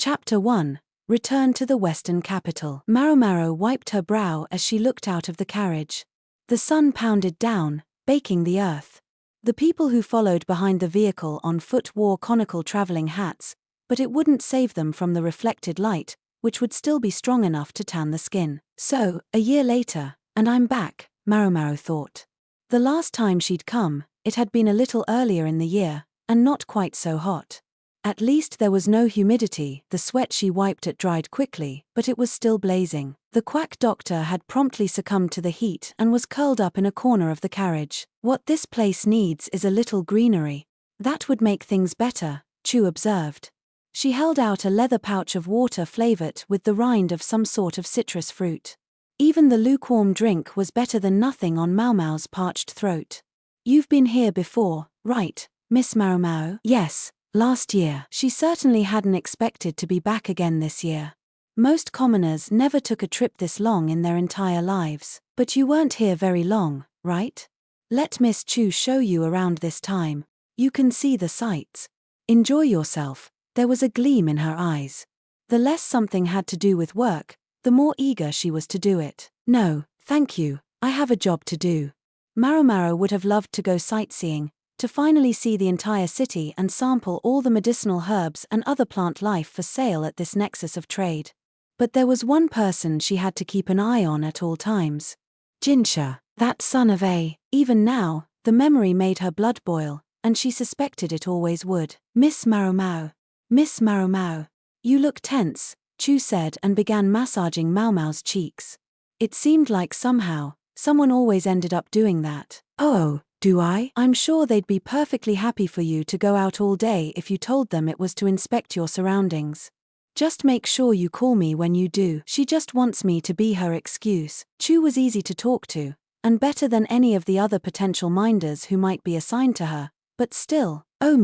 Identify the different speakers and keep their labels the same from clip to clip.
Speaker 1: Chapter 1. Return to the Western Capital. Maomao wiped her brow as she looked out of the carriage. The sun pounded down, baking the earth. The people who followed behind the vehicle on foot wore conical traveling hats, but it wouldn't save them from the reflected light, which would still be strong enough to tan the skin. So, a year later, and I'm back, Maomao thought. The last time she'd come, it had been a little earlier in the year, and not quite so hot. At least there was no humidity, the sweat she wiped at dried quickly, but it was still blazing. The quack doctor had promptly succumbed to the heat and was curled up in a corner of the carriage. What this place needs is a little greenery. That would make things better, Chu observed. She held out a leather pouch of water flavored with the rind of some sort of citrus fruit. Even the lukewarm drink was better than nothing on Maomao's parched throat. You've been here before, right, Miss Maomao? Yes. Last year. She certainly hadn't expected to be back again this year. Most commoners never took a trip this long in their entire lives. But you weren't here very long, right? Let Miss Chu show you around this time. You can see the sights. Enjoy yourself. There was a gleam in her eyes. The less something had to do with work, the more eager she was to do it. No, thank you, I have a job to do. Maomao would have loved to go sightseeing, to finally see the entire city and sample all the medicinal herbs and other plant life for sale at this nexus of trade. But there was one person she had to keep an eye on at all times. Jinshi, that son of a. Even now, the memory made her blood boil, and she suspected it always would. Miss Maomao. Miss Maomao. You look tense, Chu said and began massaging Maomao's cheeks. It seemed like somehow, someone always ended up doing that. Oh. Do I? I'm sure they'd be perfectly happy for you to go out all day if you told them it was to inspect your surroundings. Just make sure you call me when you do. She just wants me to be her excuse. Chu was easy to talk to, and better than any of the other potential minders who might be assigned to her, but still, oh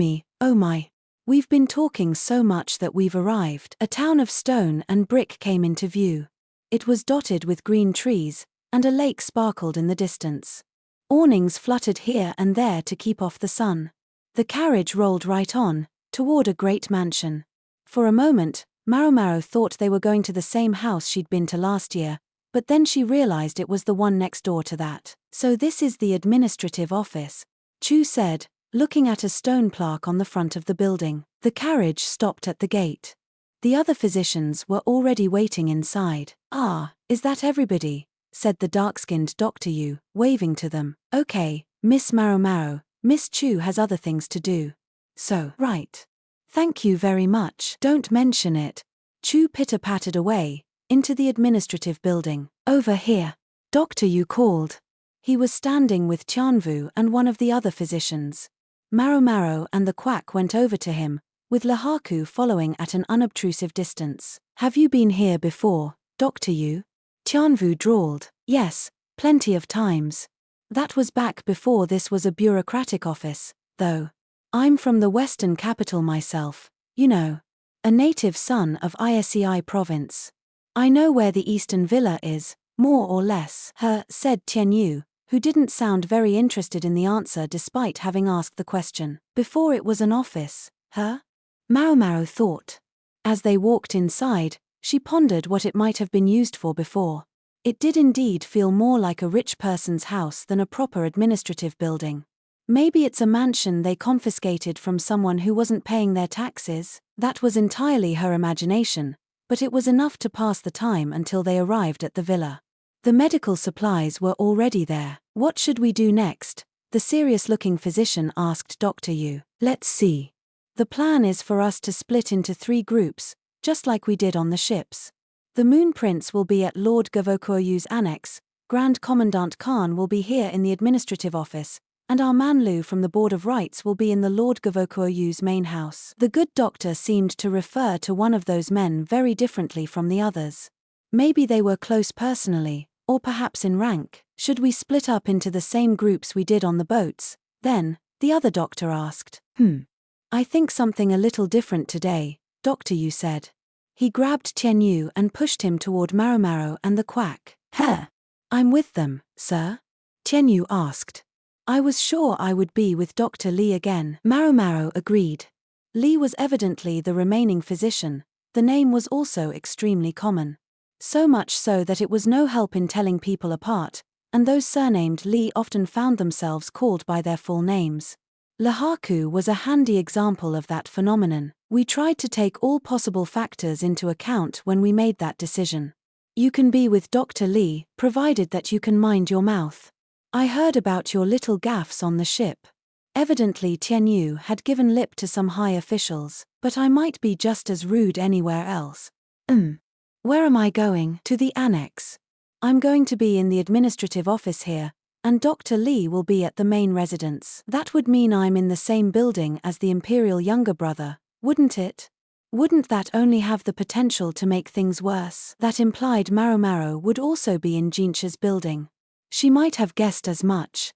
Speaker 1: my. We've been talking so much that we've arrived. A town of stone and brick came into view. It was dotted with green trees, and a lake sparkled in the distance. Awnings fluttered here and there to keep off the sun. The carriage rolled right on, toward a great mansion. For a moment, Maomao thought they were going to the same house she'd been to last year, but then she realized it was the one next door to that. So this is the administrative office, Chu said, looking at a stone plaque on the front of the building. The carriage stopped at the gate. The other physicians were already waiting inside. Ah, is that everybody? Said the dark-skinned Dr. Yu, waving to them. Okay, Miss Maomao, Miss Chu has other things to do. So, right. Thank you very much. Don't mention it. Chu pitter-pattered away, into the administrative building. Over here. Dr. Yu called. He was standing with Tianvu and one of the other physicians. Maomao and the quack went over to him, with Lahaku following at an unobtrusive distance. Have you been here before, Dr. Yu? Tianvu drawled. Yes, plenty of times. That was back before this was a bureaucratic office, though. I'm from the Western Capital myself, you know. A native son of Isei province. I know where the Eastern Villa is, more or less. Said Tianyu, who didn't sound very interested in the answer despite having asked the question. Before it was an office, Maomao thought. As they walked inside, she pondered what it might have been used for before. It did indeed feel more like a rich person's house than a proper administrative building. Maybe it's a mansion they confiscated from someone who wasn't paying their taxes. That was entirely her imagination, but it was enough to pass the time until they arrived at the villa. The medical supplies were already there. What should we do next? The serious-looking physician asked Dr. Yu. Let's see. The plan is for us to split into 3 groups, just like we did on the ships. The Moon Prince will be at Lord Gavokuoyu's annex, Grand Commandant Khan will be here in the administrative office, and our man Lu from the Board of Rights will be in the Lord Gavokuoyu's main house. The good doctor seemed to refer to one of those men very differently from the others. Maybe they were close personally, or perhaps in rank. Should we split up into the same groups we did on the boats, then? The other doctor asked. I think something a little different today, Dr. Yu said. He grabbed Tianyu and pushed him toward Maomao and the quack. I'm with them, sir? Tianyu asked. I was sure I would be with Dr. Li again. Maomao agreed. Li was evidently the remaining physician, the name was also extremely common. So much so that it was no help in telling people apart, and those surnamed Li often found themselves called by their full names. Lahaku was a handy example of that phenomenon. We tried to take all possible factors into account when we made that decision. You can be with Dr. Li, provided that you can mind your mouth. I heard about your little gaffes on the ship. Evidently Tianyu had given lip to some high officials, but I might be just as rude anywhere else. Where am I going? To the annex. I'm going to be in the administrative office here, and Dr. Li will be at the main residence. That would mean I'm in the same building as the imperial younger brother, wouldn't it? Wouldn't that only have the potential to make things worse? That implied Maomao would also be in Jinshi's building. She might have guessed as much,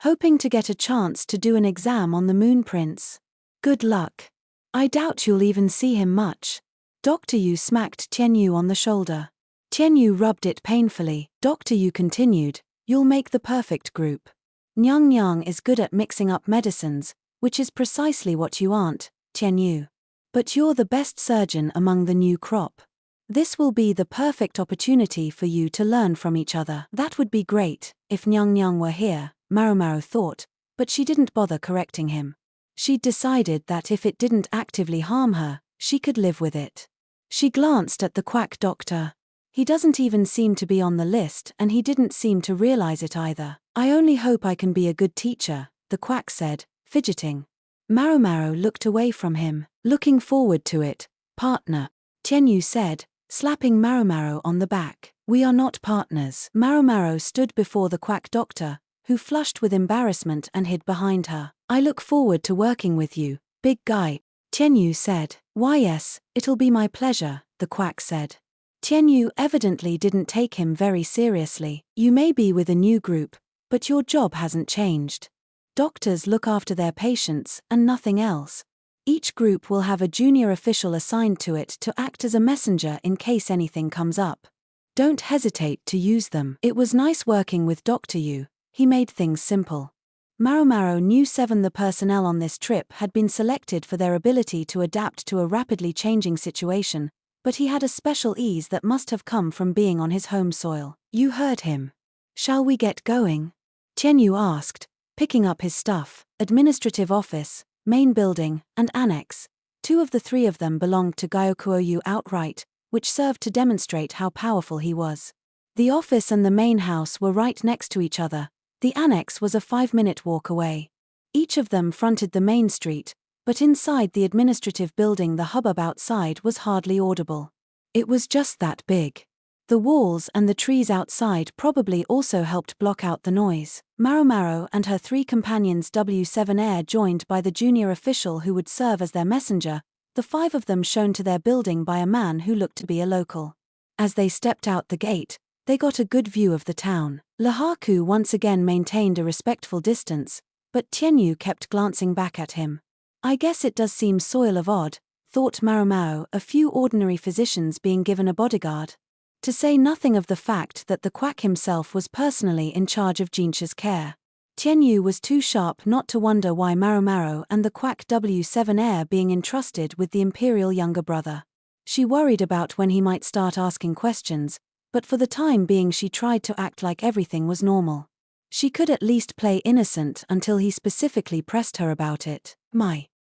Speaker 1: hoping to get a chance to do an exam on the Moon Prince. Good luck. I doubt you'll even see him much. Dr. Yu smacked Tianyu on the shoulder. Tianyu rubbed it painfully. Dr. Yu continued, "You'll make the perfect group. Nyang Nyang is good at mixing up medicines, which is precisely what you aren't, Tianyu. But you're the best surgeon among the new crop. This will be the perfect opportunity for you to learn from each other." That would be great, if Nyang Nyang were here, Maomao thought, but she didn't bother correcting him. She'd decided that if it didn't actively harm her, she could live with it. She glanced at the quack doctor. He doesn't even seem to be on the list, and he didn't seem to realize it either. "I only hope I can be a good teacher," the quack said, fidgeting. Maomao looked away from him. "Looking forward to it, partner," Tianyu said, slapping Maomao on the back. "We are not partners." Maomao stood before the quack doctor, who flushed with embarrassment and hid behind her. "I look forward to working with you, big guy," Tianyu said. "Why yes, it'll be my pleasure," the quack said. Tianyu evidently didn't take him very seriously. "You may be with a new group, but your job hasn't changed. Doctors look after their patients, and nothing else. Each group will have a junior official assigned to it to act as a messenger in case anything comes up. Don't hesitate to use them." It was nice working with Dr. Yu. He made things simple. Maomao knew the personnel on this trip had been selected for their ability to adapt to a rapidly changing situation, but he had a special ease that must have come from being on his home soil. "You heard him. Shall we get going?" Tianyu asked, picking up his stuff. Administrative office, main building, and annex. 2 of the 3 of them belonged to Gyokuoyu outright, which served to demonstrate how powerful he was. The office and the main house were right next to each other. The annex was a 5-minute walk away. Each of them fronted the main street, but inside the administrative building the hubbub outside was hardly audible. It was just that big. The walls and the trees outside probably also helped block out the noise. Maomao and her 3 companions W7 Air joined by the junior official who would serve as their messenger, the 5 of them shown to their building by a man who looked to be a local. As they stepped out the gate, they got a good view of the town. Lahaku once again maintained a respectful distance, but Tianyu kept glancing back at him. "I guess it does seem soil of odd," thought Maomao, a few ordinary physicians being given a bodyguard. To say nothing of the fact that the quack himself was personally in charge of Jinshi's care. Tianyu was too sharp not to wonder why Maomao and the quack W7 Air being entrusted with the imperial younger brother. She worried about when he might start asking questions, but for the time being she tried to act like everything was normal. She could at least play innocent until he specifically pressed her about it.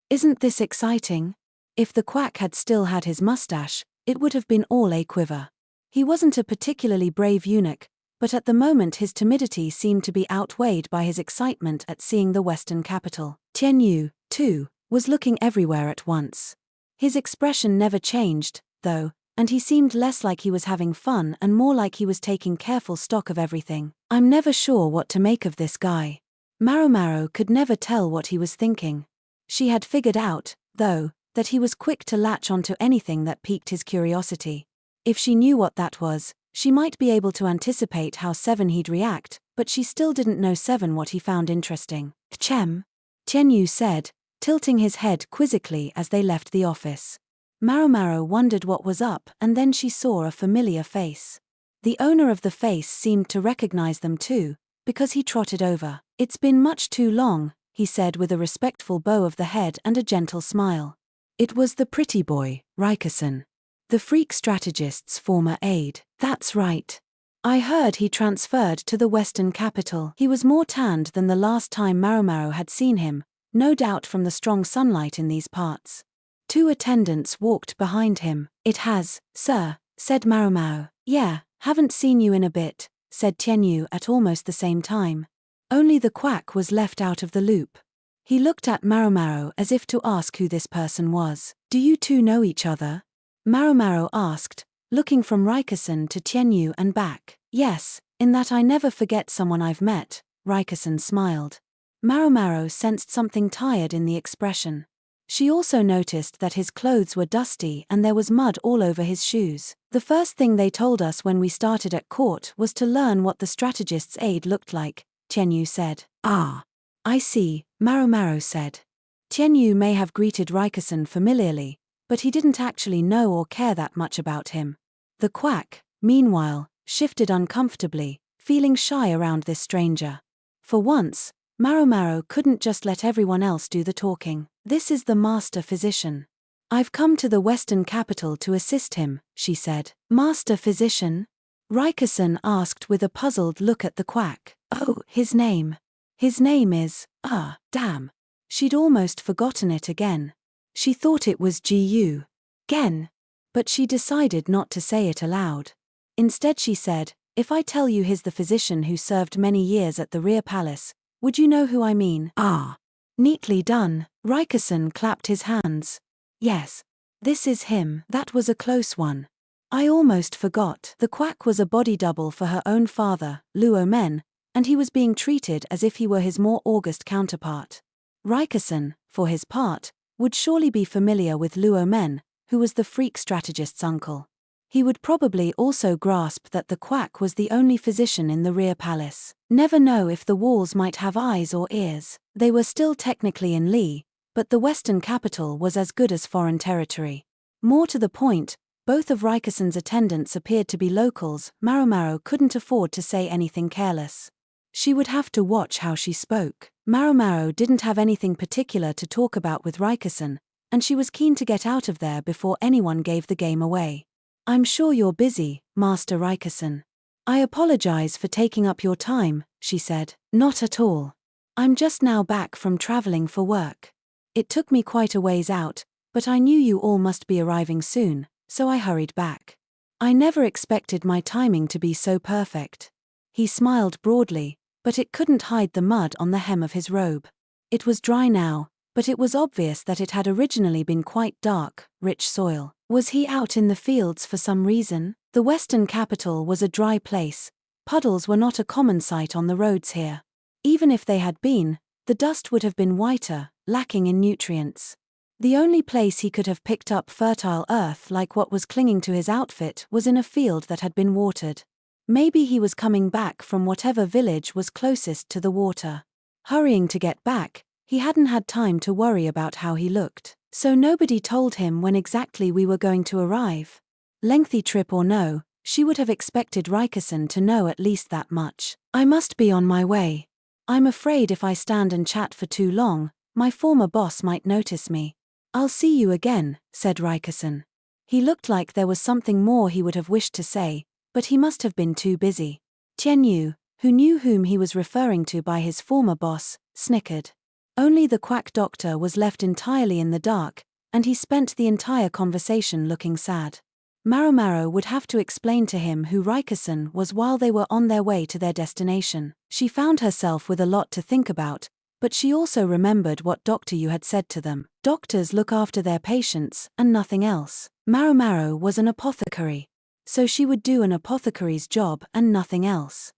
Speaker 1: Isn't this exciting? If the quack had still had his mustache, it would have been all a quiver. He wasn't a particularly brave eunuch, but at the moment his timidity seemed to be outweighed by his excitement at seeing the western capital. Tianyu, too, was looking everywhere at once. His expression never changed, though, and he seemed less like he was having fun and more like he was taking careful stock of everything. "I'm never sure what to make of this guy." Maomao could never tell what he was thinking. She had figured out, though, that he was quick to latch onto anything that piqued his curiosity. If she knew what that was, she might be able to anticipate how he'd react, but she still didn't know what he found interesting. "Chem?" Tianyu said, tilting his head quizzically as they left the office. Maomao wondered what was up, and then she saw a familiar face. The owner of the face seemed to recognize them too, because he trotted over. "It's been much too long," he said with a respectful bow of the head and a gentle smile. It was the pretty boy, Rikusen. The freak strategist's former aide. That's right. I heard he transferred to the Western capital. He was more tanned than the last time Maomao had seen him, no doubt from the strong sunlight in these parts. 2 attendants walked behind him. It has, sir, said Maomao. Yeah, haven't seen you in a bit, said Tianyu at almost the same time. Only the quack was left out of the loop. He looked at Maomao as if to ask who this person was. Do you two know each other? Maomao asked, looking from Rikusen to Tianyu and back. Yes, in that I never forget someone I've met, Rikusen smiled. Maomao sensed something tired in the expression. She also noticed that his clothes were dusty and there was mud all over his shoes. The first thing they told us when we started at court was to learn what the strategist's aide looked like, Tianyu said. Ah. I see, Maomao said. Tianyu may have greeted Rikusen familiarly, but he didn't actually know or care that much about him. The quack, meanwhile, shifted uncomfortably, feeling shy around this stranger. For once, Maomao couldn't just let everyone else do the talking. This is the master physician. I've come to the Western capital to assist him, she said. Master physician? Rikusen asked with a puzzled look at the quack. Oh, his name. His name is, damn. She'd almost forgotten it again. She thought it was Gu. Gen. But she decided not to say it aloud. Instead she said, if I tell you he's the physician who served many years at the rear palace, would you know who I mean? Ah. Neatly done. Rikusen clapped his hands. Yes. This is him. That was a close one. I almost forgot. The quack was a body double for her own father, Luo Men, and he was being treated as if he were his more august counterpart. Rikusen, for his part, would surely be familiar with Luo Men, who was the freak strategist's uncle. He would probably also grasp that the quack was the only physician in the rear palace. Never know if the walls might have eyes or ears. They were still technically in Li, but the Western capital was as good as foreign territory. More to the point, both of Rikusen's attendants appeared to be locals. Maomao couldn't afford to say anything careless. She would have to watch how she spoke. Maomao didn't have anything particular to talk about with Rikusen, and she was keen to get out of there before anyone gave the game away. I'm sure you're busy, Master Rikusen. I apologize for taking up your time, she said. Not at all. I'm just now back from traveling for work. It took me quite a ways out, but I knew you all must be arriving soon, so I hurried back. I never expected my timing to be so perfect. He smiled broadly, but it couldn't hide the mud on the hem of his robe. It was dry now, but it was obvious that it had originally been quite dark, rich soil. Was he out in the fields for some reason? The Western capital was a dry place. Puddles were not a common sight on the roads here. Even if they had been, the dust would have been whiter, lacking in nutrients. The only place he could have picked up fertile earth like what was clinging to his outfit was in a field that had been watered. Maybe he was coming back from whatever village was closest to the water. Hurrying to get back, he hadn't had time to worry about how he looked. So nobody told him when exactly we were going to arrive. Lengthy trip or no, she would have expected Rikusen to know at least that much. I must be on my way. I'm afraid if I stand and chat for too long, my former boss might notice me. I'll see you again, said Rikusen. He looked like there was something more he would have wished to say, but he must have been too busy. Tianyu, who knew whom he was referring to by his former boss, snickered. Only the quack doctor was left entirely in the dark, and he spent the entire conversation looking sad. Maomao would have to explain to him who Rikusen was while they were on their way to their destination. She found herself with a lot to think about, but she also remembered what Dr. Yu had said to them. Doctors look after their patients, and nothing else. Maomao was an apothecary. So she would do an apothecary's job and nothing else.